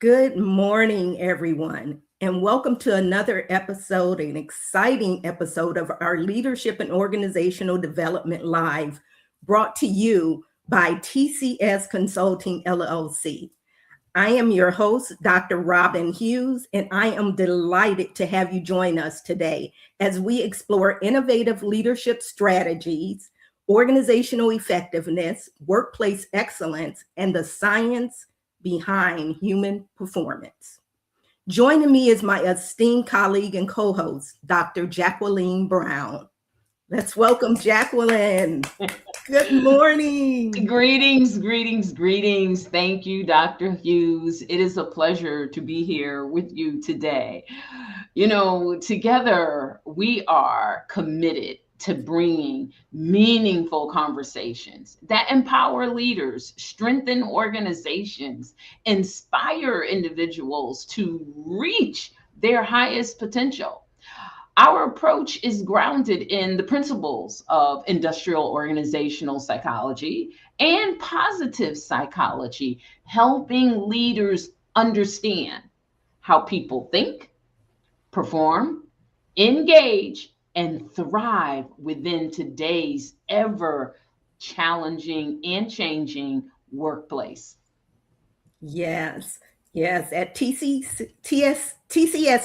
Good morning, everyone, and welcome to another episode, an exciting episode of our Leadership and Organizational Development Live, brought to you by TCS Consulting LLC. I am your host, Dr. Robin Hughes, and I am delighted to have you join us today as we explore innovative leadership strategies, organizational effectiveness, workplace excellence, and the science behind human performance. Joining me is my esteemed colleague and co-host, Dr. Jacqueline Brown. Let's welcome Jacqueline. Good morning. Greetings. Thank you, Dr. Hughes. It is a pleasure to be here with you today. Together we are committed to bringing meaningful conversations that empower leaders, strengthen organizations, inspire individuals to reach their highest potential. Our approach is grounded in the principles of industrial organizational psychology and positive psychology, helping leaders understand how people think, perform, engage, and thrive within today's ever challenging and changing workplace. Yes. At TCS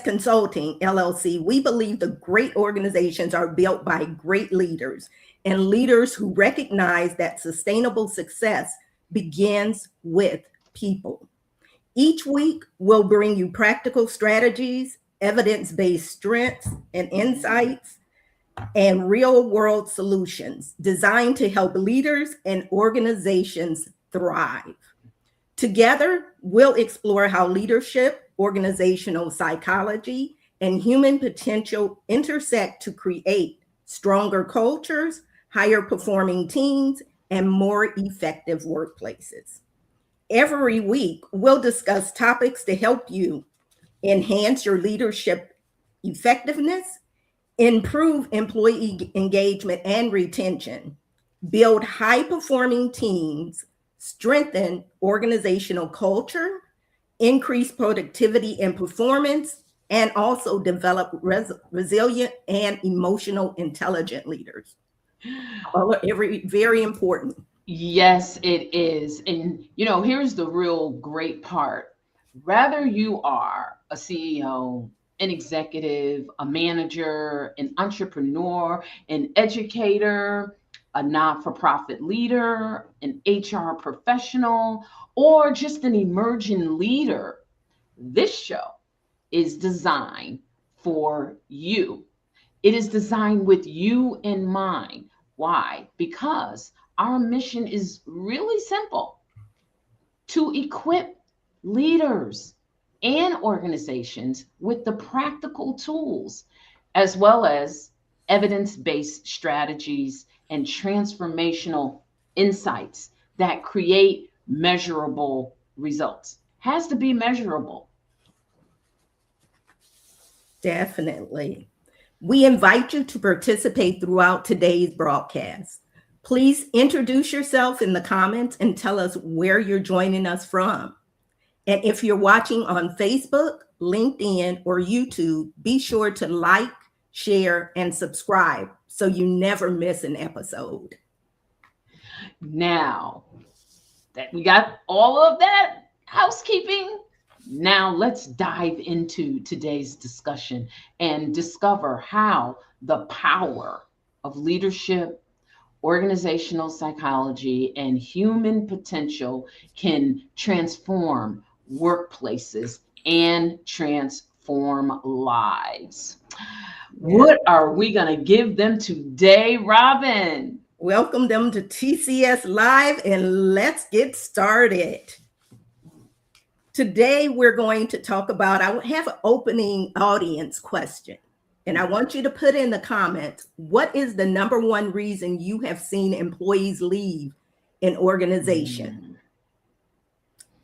Consulting LLC, we believe the great organizations are built by great leaders and leaders who recognize that sustainable success begins with people. Each week, we'll bring you practical strategies, evidence-based strengths and insights, and real-world solutions designed to help leaders and organizations thrive. Together, we'll explore how leadership, organizational psychology, and human potential intersect to create stronger cultures, higher performing teams, and more effective workplaces. Every week, we'll discuss topics to help you enhance your leadership effectiveness, improve employee engagement and retention, build high performing teams, strengthen organizational culture, increase productivity and performance, and also develop resilient and emotional intelligent leaders. Very important. Yes, it is. And, here's the real great part. Whether you are a CEO, an executive, a manager, an entrepreneur, an educator, a not-for-profit leader, an HR professional, or just an emerging leader, this show is designed for you. It is designed with you in mind. Why? Because our mission is really simple: to equip leaders and organizations with the practical tools, as well as evidence-based strategies and transformational insights that create measurable results. Has to be measurable. Definitely. We invite you to participate throughout today's broadcast. Please introduce yourself in the comments and tell us where you're joining us from. And if you're watching on Facebook, LinkedIn, or YouTube, be sure to like, share, and subscribe so you never miss an episode. Now that we got all of that housekeeping, now let's dive into today's discussion and discover how the power of leadership, organizational psychology, and human potential can transform workplaces and transform lives. What are we going to give them today, Robin? Welcome them to TCS Live, and let's get started. Today, we're going to talk about, I have an opening audience question, and I want you to put in the comments, what is the number one reason you have seen employees leave an organization?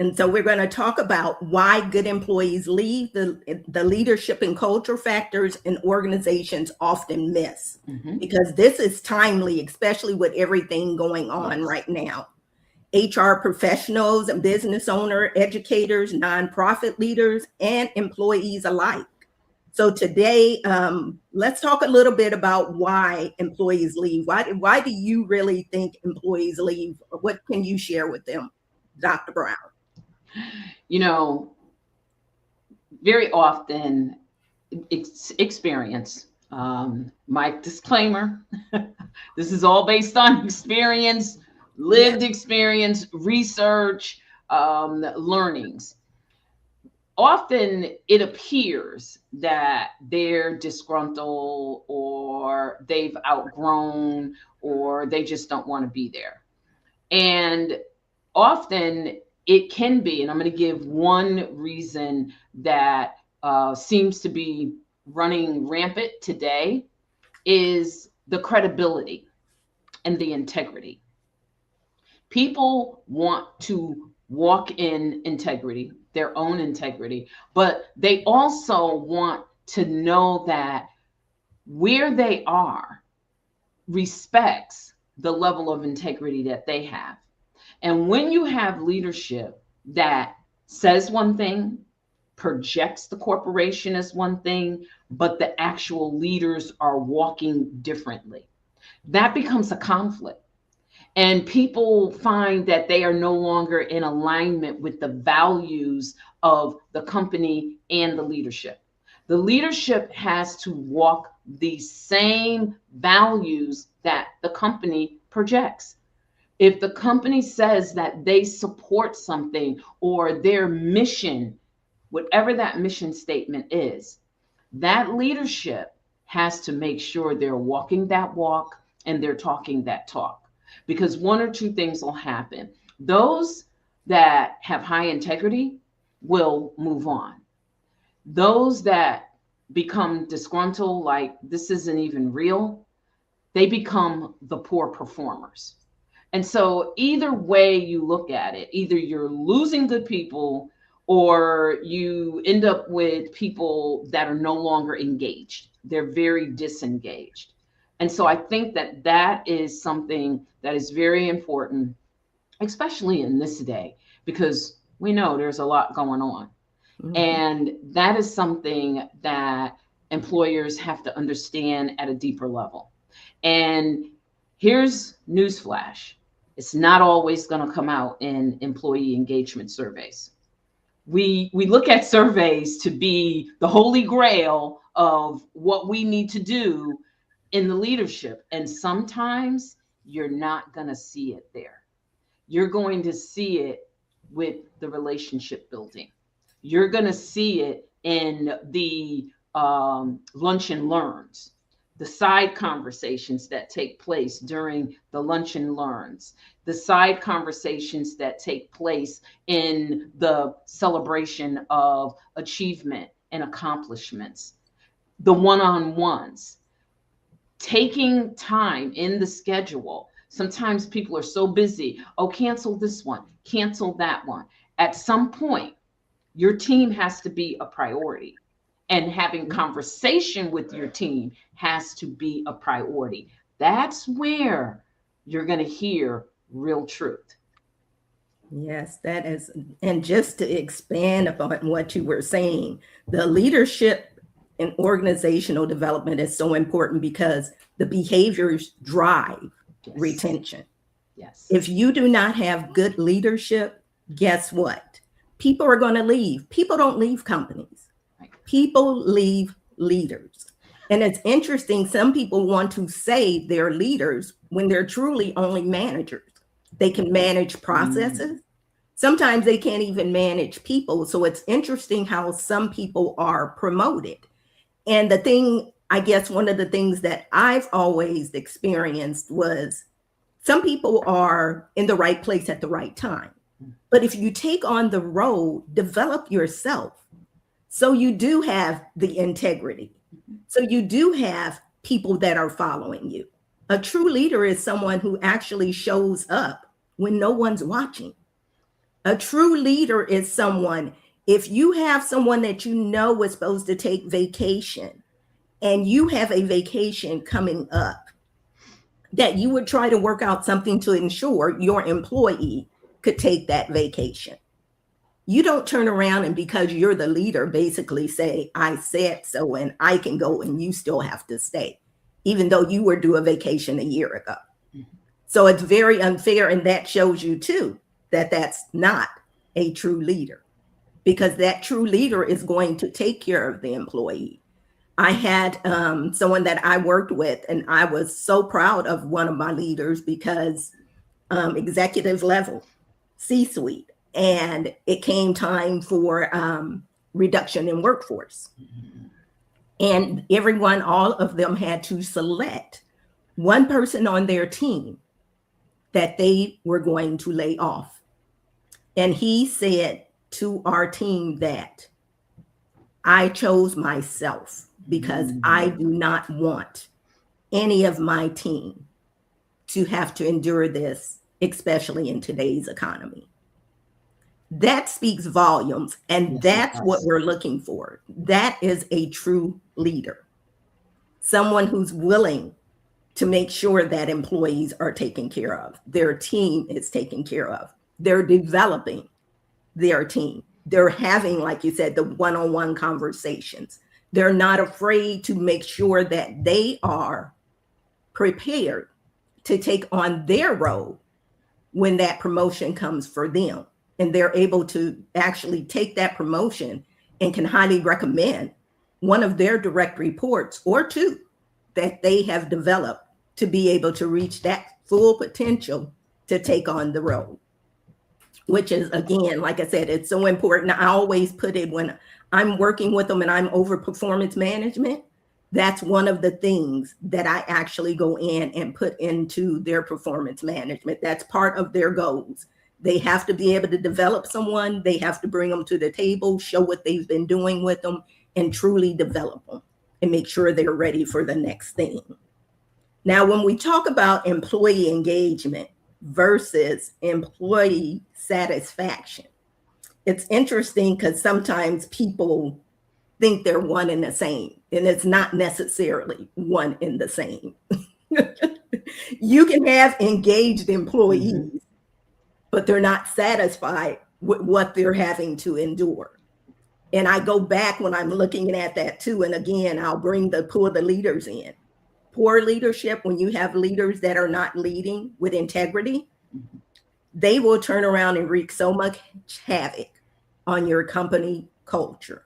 And so we're going to talk about why good employees leave, the leadership and culture factors and organizations often miss, because this is timely, especially with everything going on right now. HR professionals and business owner, educators, nonprofit leaders, and employees alike. So today, let's talk a little bit about why employees leave. Why do you really think employees leave? What can you share with them, Dr. Brown? You know, very often experience. My disclaimer, this is all based on experience, lived experience, research, learnings. Often it appears that they're disgruntled or they've outgrown or they just don't want to be there. And often it can be, and I'm going to give one reason that seems to be running rampant today, is the credibility and the integrity. People want to walk in integrity, their own integrity, but they also want to know that where they are respects the level of integrity that they have. And when you have leadership that says one thing, projects the corporation as one thing, but the actual leaders are walking differently, that becomes a conflict. And people find that they are no longer in alignment with the values of the company and the leadership. The leadership has to walk the same values that the company projects. If the company says that they support something or their mission, whatever that mission statement is, that leadership has to make sure they're walking that walk and they're talking that talk. Because one or two things will happen. Those that have high integrity will move on. Those that become disgruntled, like this isn't even real, they become the poor performers. And so either way you look at it, either you're losing good people or you end up with people that are no longer engaged. They're very disengaged. And so I think that that is something that is very important, especially in this day, because we know there's a lot going on. Mm-hmm. And that is something that employers have to understand at a deeper level. And here's newsflash. It's not always going to come out in employee engagement surveys. We look at surveys to be the holy grail of what we need to do in the leadership. And sometimes you're not going to see it there. You're going to see it with the relationship building. You're going to see it in the lunch and learns, the side conversations that take place during the lunch and learns, the side conversations that take place in the celebration of achievement and accomplishments, the one-on-ones. Taking time in the schedule. Sometimes people are so busy. Oh, cancel this one, cancel that one. At some point, your team has to be a priority, and having conversation with your team has to be a priority. That's where you're going to hear real truth. Yes, that is. And just to expand upon what you were saying, the leadership and organizational development is so important because the behaviors drive retention. Yes. If you do not have good leadership, guess what? People are going to leave. People don't leave companies. Right. People leave leaders. And it's interesting. Some people want to say they're leaders when they're truly only managers. They can manage processes. Sometimes they can't even manage people. So it's interesting how some people are promoted. And the thing, I guess one of the things that I've always experienced was some people are in the right place at the right time. But if you take on the role, develop yourself. So you do have the integrity. So you do have people that are following you. A true leader is someone who actually shows up when no one's watching. A true leader is someone, if you have someone that you know is supposed to take vacation and you have a vacation coming up, that you would try to work out something to ensure your employee could take that vacation. You don't turn around and because you're the leader, basically say, I said so and I can go and you still have to stay, even though you were due a vacation a year ago. So it's very unfair. And that shows you too, that that's not a true leader, because that true leader is going to take care of the employee. I had someone that I worked with, and I was so proud of one of my leaders because executive level, C-suite, and it came time for reduction in workforce. And everyone, all of them had to select one person on their team that they were going to lay off. And he said to our team that I chose myself because I do not want any of my team to have to endure this, especially in today's economy. That speaks volumes, and Yes, that's what we're looking for. That is a true leader, someone who's willing to make sure that employees are taken care of, their team is taken care of, they're developing their team, they're having, like you said, the one-on-one conversations. They're not afraid to make sure that they are prepared to take on their role when that promotion comes for them. And they're able to actually take that promotion and can highly recommend one of their direct reports or two that they have developed to be able to reach that full potential to take on the role. Which is, again, like I said, it's so important. I always put it when I'm working with them and I'm over performance management. That's one of the things that I actually go in and put into their performance management. That's part of their goals. They have to be able to develop someone. They have to bring them to the table, show what they've been doing with them, and truly develop them and make sure they're ready for the next thing. Now, when we talk about employee engagement versus employee satisfaction, it's interesting because sometimes people think they're one and the same, and it's not necessarily one and the same. You can have engaged employees, but they're not satisfied with what they're having to endure. And I go back when I'm looking at that too. And again, I'll pull the leaders in. Poor leadership, when you have leaders that are not leading with integrity, they will turn around and wreak so much havoc on your company culture.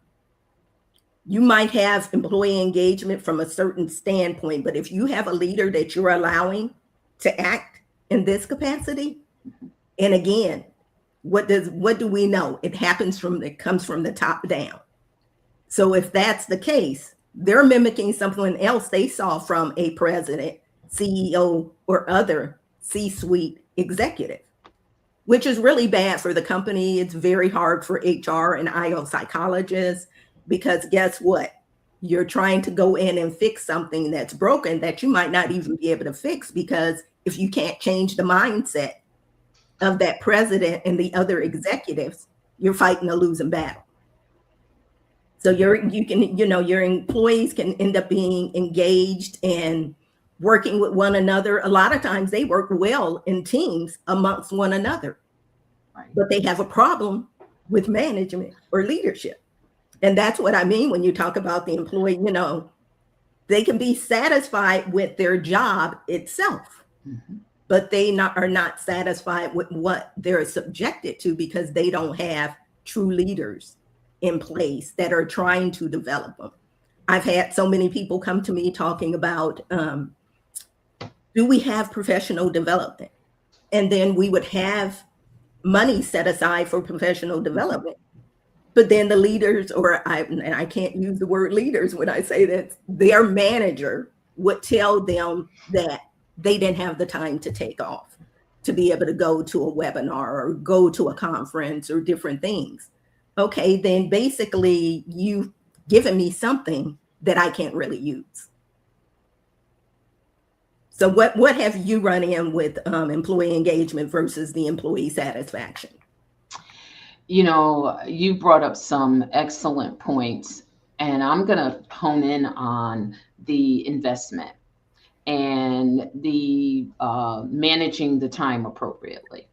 You might have employee engagement from a certain standpoint, but if you have a leader that you're allowing to act in this capacity, and again, what do we know? It comes from the top down. So if that's the case, they're mimicking something else they saw from a president, CEO, or other C-suite executive, which is really bad for the company. It's very hard for HR and IO psychologists, because guess what? You're trying to go in and fix something that's broken that you might not even be able to fix, because if you can't change the mindset of that president and the other executives, you're fighting a losing battle. So your employees can end up being engaged and working with one another. A lot of times they work well in teams amongst one another, but they have a problem with management or leadership. And that's what I mean when you talk about the employee, they can be satisfied with their job itself, but they are not satisfied with what they're subjected to, because they don't have true leaders in place that are trying to develop them. I've had so many people come to me talking about, do we have professional development? And then we would have money set aside for professional development. But then the leaders, and I can't use the word leaders when I say that, their manager would tell them that they didn't have the time to take off to be able to go to a webinar or go to a conference or different things. Okay, then basically you've given me something that I can't really use. So what have you run in with employee engagement versus the employee satisfaction? You brought up some excellent points, and I'm going to hone in on the investment and the managing the time appropriately.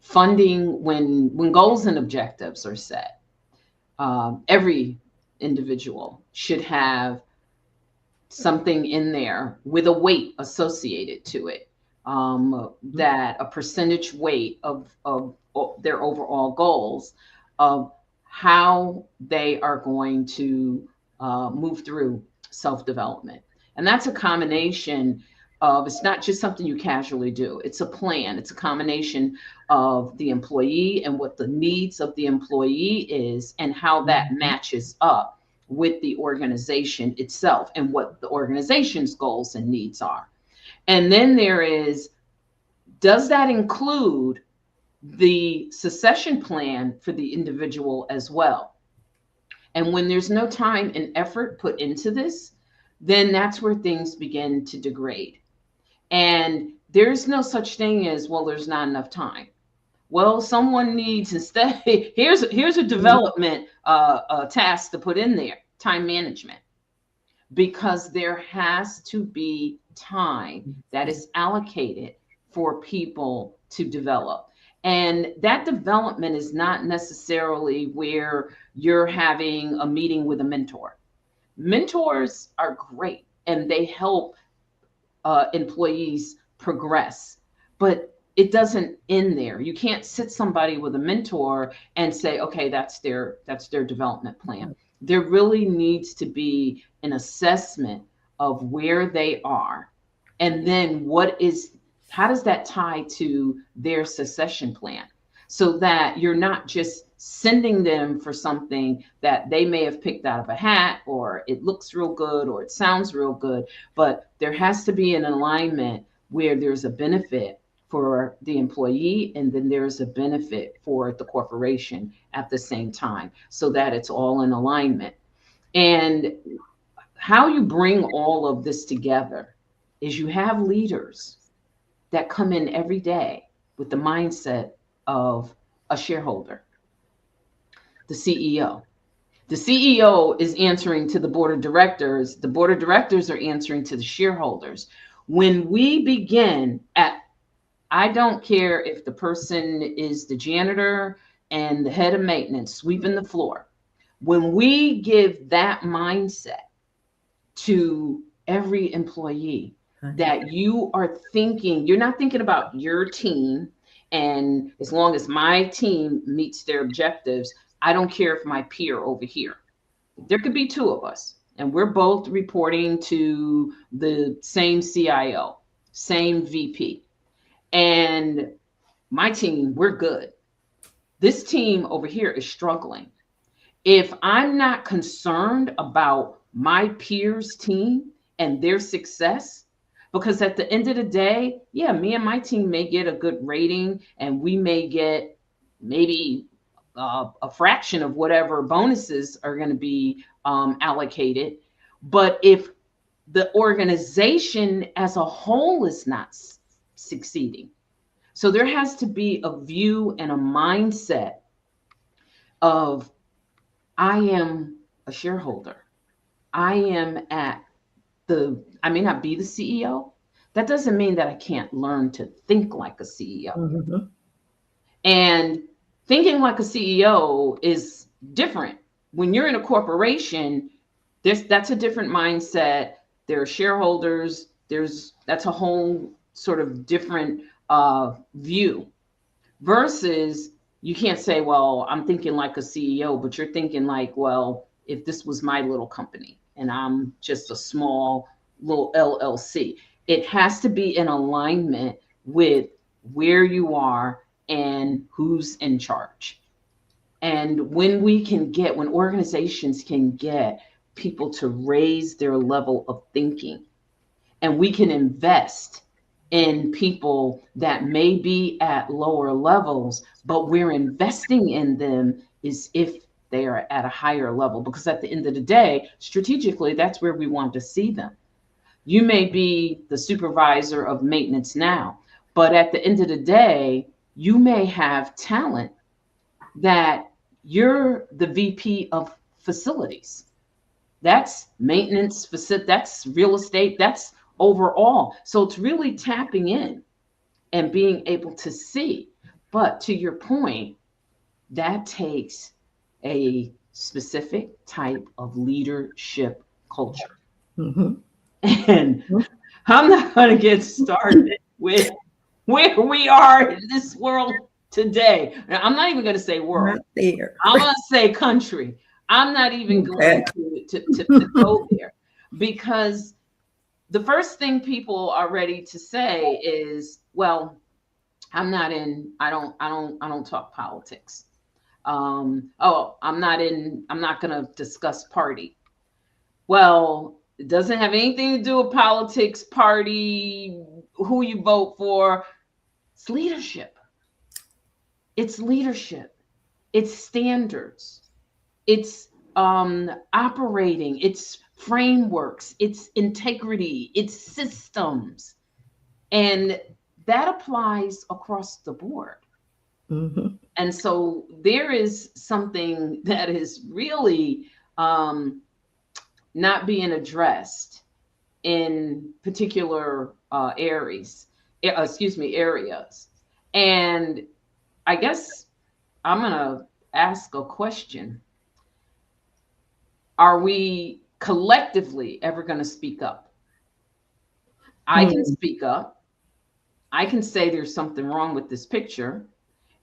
funding, when goals and objectives are set, every individual should have something in there with a weight associated to it, that a percentage weight of their overall goals, of how they are going to move through self-development. And that's a combination of, it's not just something you casually do. It's a plan. It's a combination of the employee and what the needs of the employee is, and how that matches up with the organization itself and what the organization's goals and needs are. And then there is, does that include the succession plan for the individual as well? And when there's no time and effort put into this, then that's where things begin to degrade. And there's no such thing as, well, there's not enough time. Well, someone needs, instead, here's a development task to put in there: time management. Because there has to be time that is allocated for people to develop. And that development is not necessarily where you're having a meeting with a mentor. Mentors are great and they help employees progress, but it doesn't end there. You can't sit somebody with a mentor and say, okay, that's their development plan. There really needs to be an assessment of where they are, and then how does that tie to their succession plan, so that you're not just sending them for something that they may have picked out of a hat, or it looks real good, or it sounds real good, but there has to be an alignment where there's a benefit for the employee, and then there's a benefit for the corporation at the same time, so that it's all in alignment. And how you bring all of this together is you have leaders that come in every day with the mindset of a shareholder, the CEO. The CEO is answering to the board of directors. The board of directors are answering to the shareholders. When we begin at, I don't care if the person is the janitor and the head of maintenance sweeping the floor. When we give that mindset to every employee, that you are thinking, you're not thinking about your team, and as long as my team meets their objectives, I don't care if my peer over here, there could be two of us, and we're both reporting to the same CIO, same VP. And my team, we're good. This team over here is struggling. If I'm not concerned about my peers' team and their success, because at the end of the day, yeah, me and my team may get a good rating, and we may get maybe a fraction of whatever bonuses are going to be allocated. But if the organization as a whole is not succeeding, so there has to be a view and a mindset of, I am a shareholder. I may not be the CEO. That doesn't mean that I can't learn to think like a CEO. Mm-hmm. And thinking like a CEO is different. When you're in a corporation, that's a different mindset. There are shareholders. That's a whole sort of different view, versus you can't say, well, I'm thinking like a CEO, but you're thinking like, well, if this was my little company and I'm just a small little LLC. It has to be in alignment with where you are and who's in charge. And when organizations can get people to raise their level of thinking, and we can invest in people that may be at lower levels, but we're investing in them is if they are at a higher level, because at the end of the day, strategically, that's where we want to see them. You may be the supervisor of maintenance now, but at the end of the day, you may have talent that you're the VP of facilities. That's maintenance, that's real estate, that's overall. So it's really tapping in and being able to see. But to your point, that takes a specific type of leadership culture. Mhm. And I'm not going to get started with where we are in this world today. Now, I'm not even going to say world. Not there. I'm going to say country. I'm not even going Okay. to go there, because the first thing people are ready to say is, well, I don't talk politics. Oh, I'm not going to discuss party. Well, it doesn't have anything to do with politics, party, who you vote for. It's leadership. It's leadership. It's standards. It's operating. It's frameworks. It's integrity. It's systems. And that applies across the board. Mhm. And so there is something that is really not being addressed in particular areas. And I guess I'm going to ask a question. Are we collectively ever going to speak up? I can Mm. speak up. I can say there's something wrong with this picture.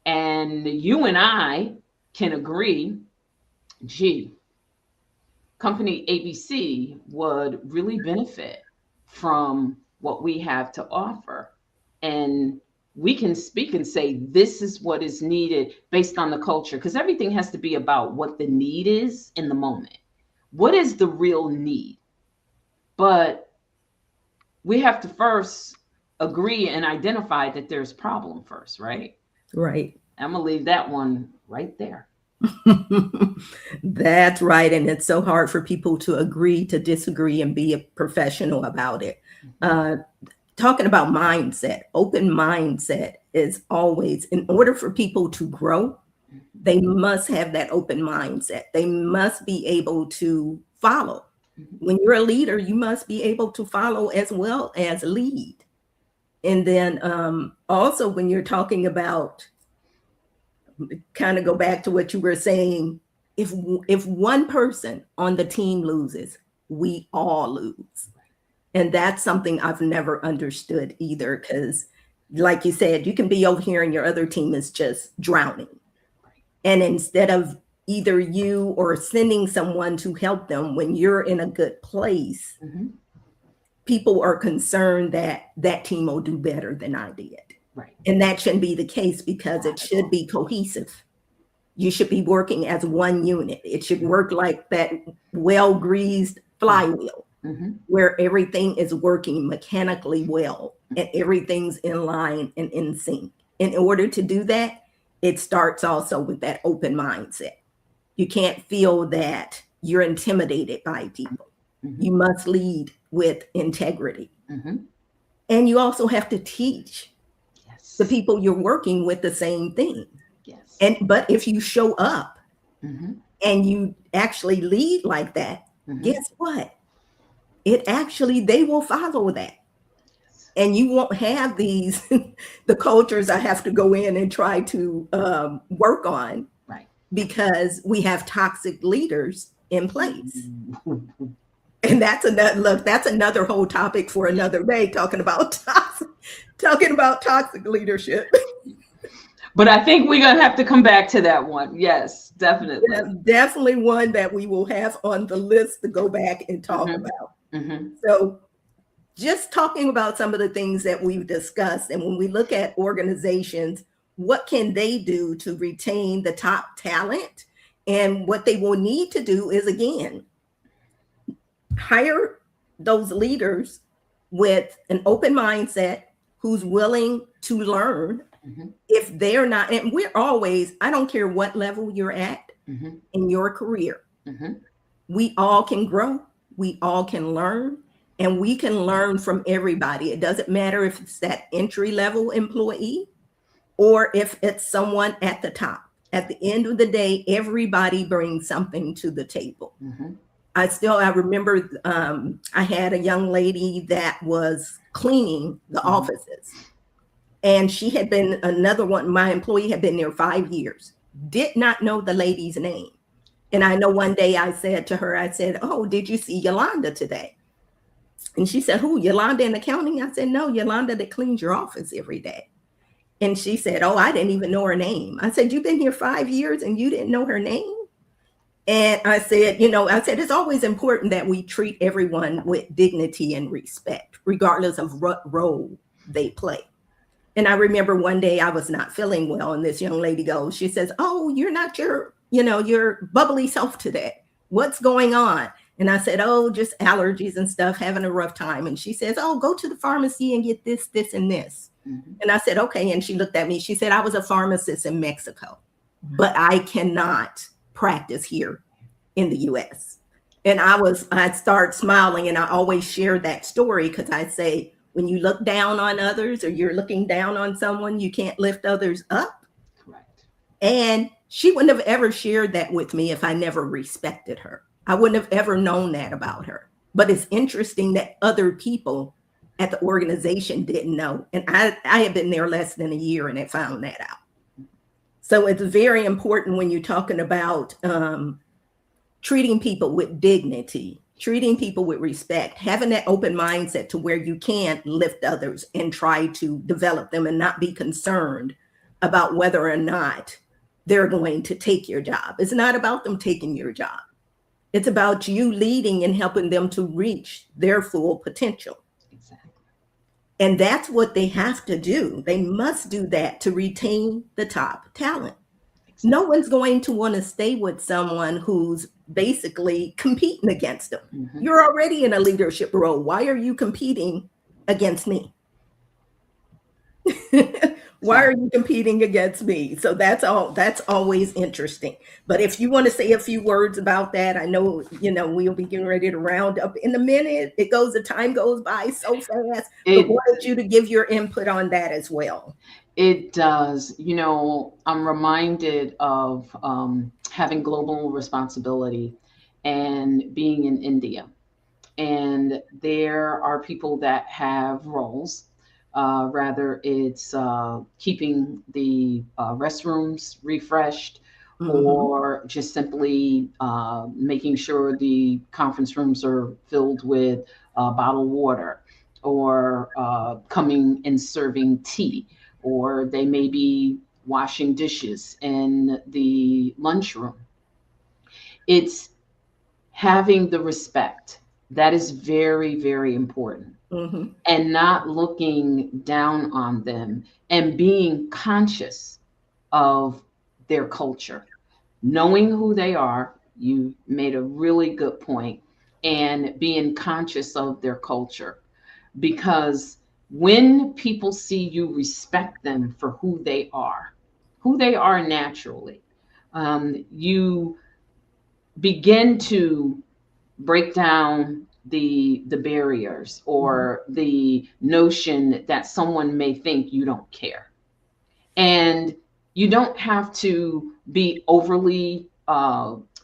And you and I can agree, gee, company ABC would really benefit from what we have to offer. And we can speak and say, this is what is needed based on the culture, because everything has to be about what the need is in the moment. What is the real need? But we have to first agree and identify that there's a problem first, right? Right. I'm going to leave that one right there. That's right. And it's so hard for people to agree to disagree and be a professional about it. Talking about mindset, open mindset is always, in order for people to grow, they must have that open mindset. They must be able to follow. When you're a leader, you must be able to follow as well as lead. And then also when you're talking about, kind of go back to what you were saying, if one person on the team loses, we all lose. And that's something I've never understood either, because like you said, you can be over here and your other team is just drowning. And instead of either you or sending someone to help them when you're in a good place, people are concerned that that team will do better than I did. Right. And that shouldn't be the case, because it should be cohesive. You should be working as one unit. It should work like that well-greased flywheel, where everything is working mechanically well and everything's in line and in sync. In order to do that, it starts also with that open mindset. You can't feel that you're intimidated by people. You must lead with integrity. And you also have to teach the people you're working with the same thing. But if you show up and you actually lead like that, guess what? They will follow that. And you won't have these, the cultures I have to go in and try to work on, because we have toxic leaders in place. And that's another whole topic for another day, talking about toxic leadership. But I think we're going to have to come back to that one. Yes, definitely. Yeah, definitely one that we will have on the list to go back and talk about. So just talking about some of the things that we've discussed, and when we look at organizations, what can they do to retain the top talent? And what they will need to do is, again, hire those leaders with an open mindset, who's willing to learn. If they're not, and we're always, I don't care what level you're at in your career, we all can grow, we all can learn, and we can learn from everybody. It doesn't matter if it's that entry level employee or if it's someone at the top. At the end of the day, everybody brings something to the table. I remember I had a young lady that was cleaning the offices. And she had been another one, my employee had been there 5 years, did not know the lady's name. And I know one day I said to her, I said, "Oh, did you see Yolanda today?" And she said, "Who, Yolanda in accounting?" I said, "No, Yolanda that cleans your office every day." And she said, "Oh, I didn't even know her name." I said, "You've been here 5 years and you didn't know her name?" And I said, I said, it's always important that we treat everyone with dignity and respect, regardless of what role they play. And I remember one day I was not feeling well, and this young lady goes, she says, "Oh, you're not your bubbly self today. What's going on?" And I said, "Oh, just allergies and stuff, having a rough time." And she says, "Oh, go to the pharmacy and get this, this, and this." Mm-hmm. And I said, "Okay." And she looked at me. She said, "I was a pharmacist in Mexico, but I cannot practice here in the US." And I start smiling, and I always share that story because I say, when you look down on others or you're looking down on someone, you can't lift others up. Correct. And she wouldn't have ever shared that with me if I never respected her. I wouldn't have ever known that about her. But it's interesting that other people at the organization didn't know. And I had been there less than a year and had found that out. So it's very important when you're talking about treating people with dignity, treating people with respect, having that open mindset to where you can lift others and try to develop them and not be concerned about whether or not they're going to take your job. It's not about them taking your job. It's about you leading and helping them to reach their full potential. Exactly. And that's what they have to do. They must do that to retain the top talent. Exactly. No one's going to want to stay with someone who's basically competing against them. Mm-hmm. You're already in a leadership role. Why are you competing against me? Why are you competing against me? So that's always interesting. But if you want to say a few words about that, I know, we'll be getting ready to round up in a minute. The time goes by so fast. But wanted you to give your input on that as well. It does. I'm reminded of having global responsibility and being in India. And there are people that have roles. Rather, it's keeping the restrooms refreshed, mm-hmm. or just simply making sure the conference rooms are filled with bottled water, or coming and serving tea, or they may be washing dishes in the lunchroom. It's having the respect. That is very, very important. Mm-hmm. And not looking down on them and being conscious of their culture, knowing who they are. You made a really good point, and being conscious of their culture, because when people see you respect them for who they are naturally, you begin to break down the barriers or the notion that someone may think you don't care. And you don't have to be overly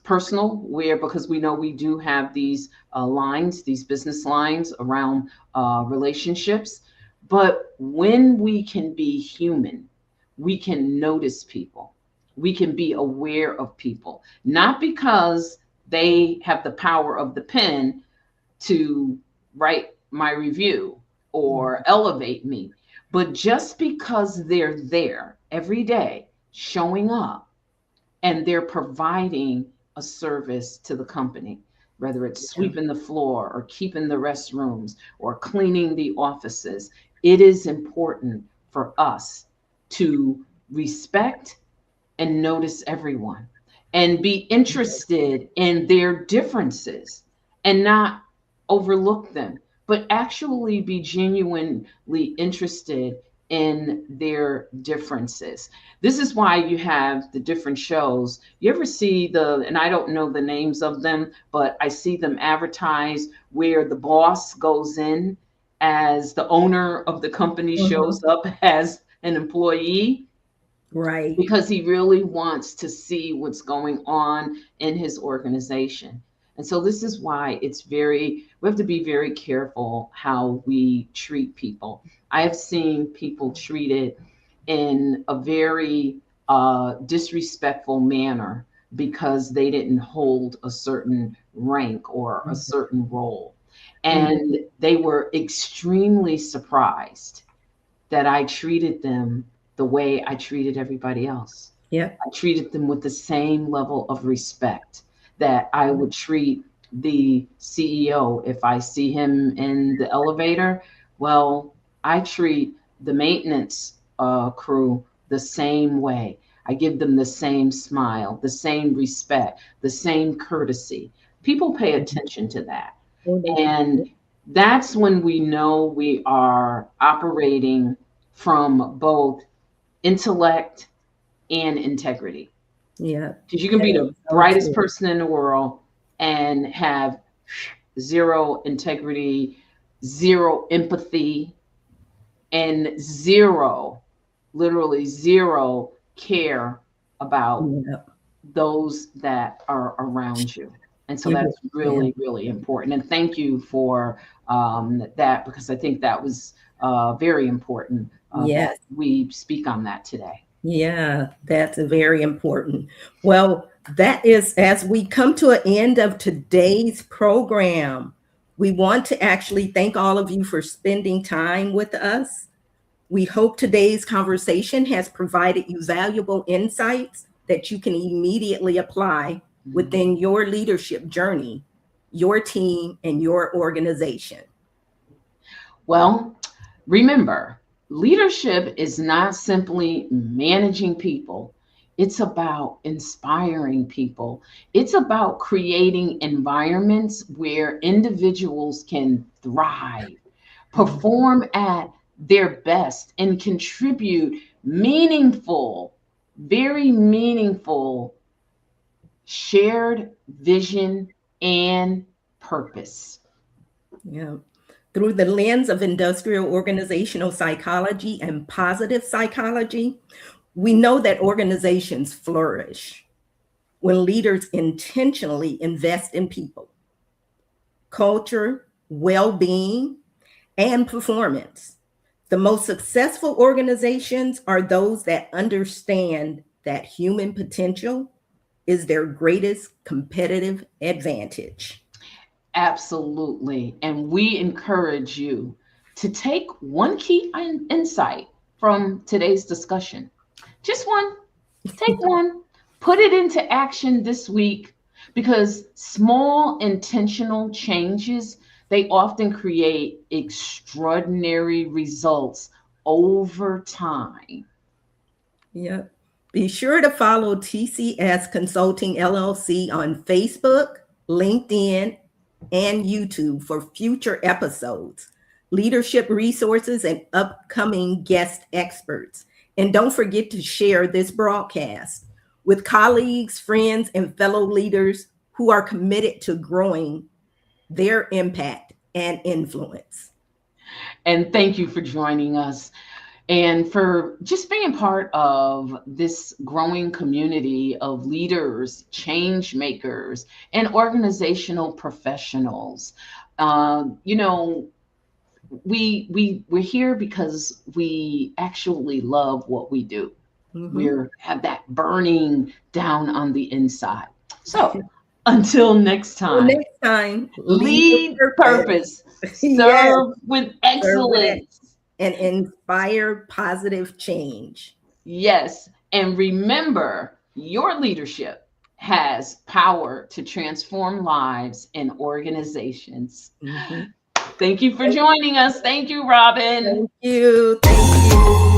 personal, because we know we do have these lines, these business lines around relationships. But when we can be human, we can notice people. We can be aware of people, not because they have the power of the pen to write my review or elevate me, but just because they're there every day showing up and they're providing a service to the company, whether it's sweeping the floor or keeping the restrooms or cleaning the offices. It is important for us to respect and notice everyone and be interested in their differences and not overlook them, but actually be genuinely interested in their differences. This is why you have the different shows. You ever see and I don't know the names of them, but I see them advertised where the boss goes in as the owner of the company, mm-hmm. shows up as an employee. Right. Because he really wants to see what's going on in his organization. And so this is why we have to be very careful how we treat people. I have seen people treated in a very disrespectful manner because they didn't hold a certain rank or a certain role. And they were extremely surprised that I treated them the way I treated everybody else. Yeah. I treated them with the same level of respect that I would treat the CEO if I see him in the elevator. Well, I treat the maintenance crew the same way. I give them the same smile, the same respect, the same courtesy. People pay attention to that. And that's when we know we are operating from both intellect and integrity. Yeah. Because you can be the brightest person in the world and have zero integrity, zero empathy, and zero, literally zero care about those that are around you. And so that's really, really important. And thank you for that, because I think that was very important that we speak on that today. Yeah, that's very important. Well, that is, as we come to an end of today's program, we want to actually thank all of you for spending time with us. We hope today's conversation has provided you valuable insights that you can immediately apply within your leadership journey, your team, and your organization. Well, remember, leadership is not simply managing people. It's about inspiring people. It's about creating environments where individuals can thrive, perform at their best, and contribute meaningful, very meaningful shared vision and purpose. Yeah. Through the lens of industrial organizational psychology and positive psychology, we know that organizations flourish when leaders intentionally invest in people, culture, well-being, and performance. The most successful organizations are those that understand that human potential is their greatest competitive advantage. Absolutely. And we encourage you to take one key insight from today's discussion. Just one. Take one. Put it into action this week, because small intentional changes, they often create extraordinary results over time. Yeah. Be sure to follow TCS Consulting LLC on Facebook, LinkedIn, and YouTube for future episodes, leadership resources, and upcoming guest experts. And don't forget to share this broadcast with colleagues, friends, and fellow leaders who are committed to growing their impact and influence. And thank you for joining us and for just being part of this growing community of leaders, change makers, and organizational professionals. You know, we're here because we actually love what we do. We have that burning down on the inside. So until next time, lead purpose, serve with excellence, and inspire positive change. Yes. And remember, your leadership has power to transform lives and organizations. Thank you for joining us. Thank you, Robin. Thank you. Thank you.